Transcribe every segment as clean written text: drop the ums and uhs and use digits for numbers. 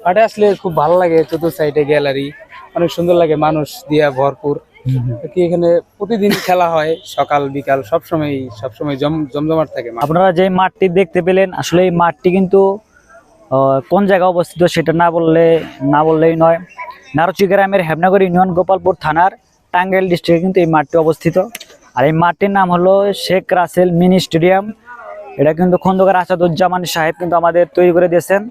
মাঠে আসলে খুব ভালো লাগে, চতুর্থ সাইডে গ্যালারি অনেক সুন্দর লাগে, মানুষ দিয়া ভরপুর। কি এখানে প্রতিদিন খেলা হয়, সকাল বিকাল সবসময় জমজমাট থাকে মাঠ। আপনারা যে মাঠটি দেখতে পেলেন, আসলে এই মাঠটি কিন্তু কোন জায়গায় অবস্থিত সেটা না বললেই নয়। নারচি গ্রামের হেবনগর ইউনিয়ন গোপালপুর থানার টাঙ্গাইল ডিস্ট্রিক্টে কিন্তু এই মাঠটি অবস্থিত। আর এই মাঠটির নাম হলো শেখ রাসেল মিনি স্টেডিয়াম। এটা কিন্তু খন্দকার আসাদুজ্জামান সাহেব কিন্তু আমাদের তৈরি করে দিয়েছেন।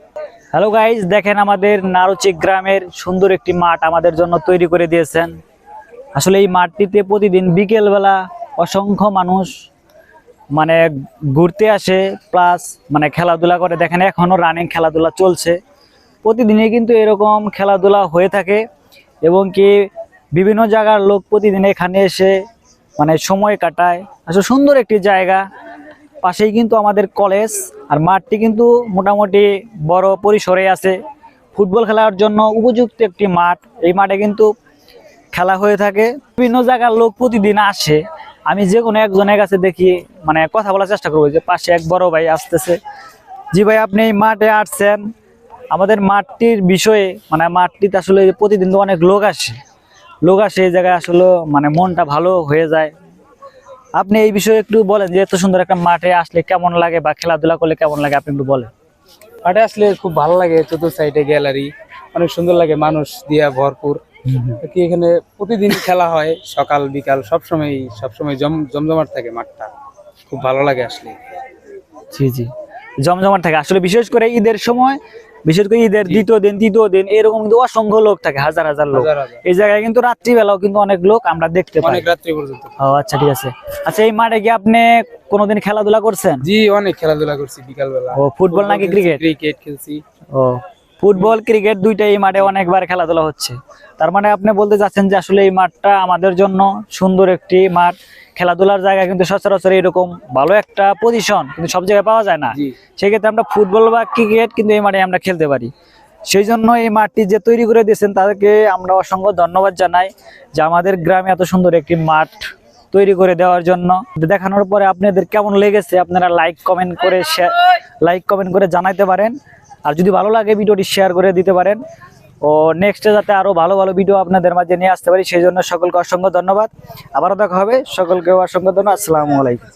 হ্যালো গাইজ, দেখেন আমাদের নারচি গ্রামের সুন্দর একটি মাঠ আমাদের জন্য তৈরি করে দিয়েছেন। আসলে এই মাঠটিতে প্রতিদিন বিকেলবেলা অসংখ্য মানুষ মানে ঘুরতে আসে, প্লাস মানে খেলাধুলা করে। দেখেন এখনো রানিং খেলাধুলা চলছে, প্রতিদিনই কিন্তু এরকম খেলাধুলা হয়ে থাকে এবং কি বিভিন্ন জায়গার লোক প্রতিদিন এখানে এসে মানে সময় কাটায়। আসলে সুন্দর একটি জায়গা, পাশেই কিন্তু আমাদের কলেজ। আর মাঠটি কিন্তু মোটামুটি বড় পরিসরে আছে, ফুটবল খেলার জন্য উপযুক্ত একটি মাঠ। এই মাঠে কিন্তু খেলা হয়ে থাকে, বিভিন্ন জায়গার লোক প্রতিদিন আসে। আমি যে কোনো একজনের কাছে দেখি মানে কথা বলার চেষ্টা করবো, যে পাশে এক বড় ভাই আসতেছে। জি ভাই, আপনি এই মাঠে আসছেন, আমাদের মাঠটির বিষয়ে মানে মাঠটিতে আসলে প্রতিদিন তো অনেক লোক আসে এই জায়গায়, আসলে মানে মনটা ভালো হয়ে যায়। আপনি এই বিষয়ে একটু বলেন যে এত সুন্দর একটা মাঠে আসলে কেমন লাগে বা খেলাধুলা করলে কেমন লাগে, আপনি একটু বলেন। মাঠে আসলে খুব ভালো লাগে, চতুর্থ সাইডে গ্যালারি অনেক সুন্দর লাগে, মানুষ দিয়া ভরপুর। কি এখানে প্রতিদিন খেলা হয়, সকাল বিকাল সবসময় জমজমাট থাকে মাঠটা, খুব ভালো লাগে আসলে। জি জি, জমজমাট থাকে আসলে, বিশেষ করে ঈদের সময়, বিশেষ করে ঈদের দ্বিতীয় দিন তৃতীয় দিন এরকম কিন্তু অসংখ্য লোক থাকে, হাজার হাজার লোক। এই জায়গায় কিন্তু রাত্রিবেলাও কিন্তু অনেক লোক আমরা দেখতে পাই, অনেক রাত্রি পর্যন্ত। ও আচ্ছা, ঠিক আছে। আচ্ছা, এই মাঠে কি আপনি কোনোদিন খেলাধুলা করছেন? জি, অনেক খেলাধুলা করছি বিকাল বেলা। ও, ফুটবল নাকি ক্রিকেট? ক্রিকেট খেলছি। ও, ফুটবল ক্রিকেট দুইটাই এই মাঠে অনেকবার খেলাধুলা হচ্ছে। তার মানে আপনি বলতে চাচ্ছেন যে আসলে এই মাঠটা আমাদের জন্য সুন্দর একটি মাঠ, খেলাধুলার জায়গা কিন্তু সচরাচর এরকম ভালো একটা পজিশন কিন্তু সব জায়গায় পাওয়া যায় না। সেক্ষেত্রে আমরা ফুটবল বা ক্রিকেট কিন্তু এই মাঠে আমরা খেলতে পারি। সেই জন্য এই মাঠটি যে তৈরি করে দিয়েছেন তাদেরকে আমরা অসংখ্য ধন্যবাদ জানাই, যে আমাদের গ্রামে এত সুন্দর একটি মাঠ তৈরি করে দেওয়ার জন্য। দেখানোর পরে আপনাদের কেমন লেগেছে আপনারা লাইক কমেন্ট করে জানাইতে পারেন। আর যদি ভালো লাগে ভিডিওটি শেয়ার করে দিতে পারেন। ও নেক্সটে যাতে আরো ভালো ভালো ভিডিও আপনাদের মাঝে নিয়ে আসতে পারি, সেই জন্য সকলকে অসংখ্য ধন্যবাদ। আবারও দেখা হবে, সকলকে অসংখ্য ধন্যবাদ। আসসালামু আলাইকুম।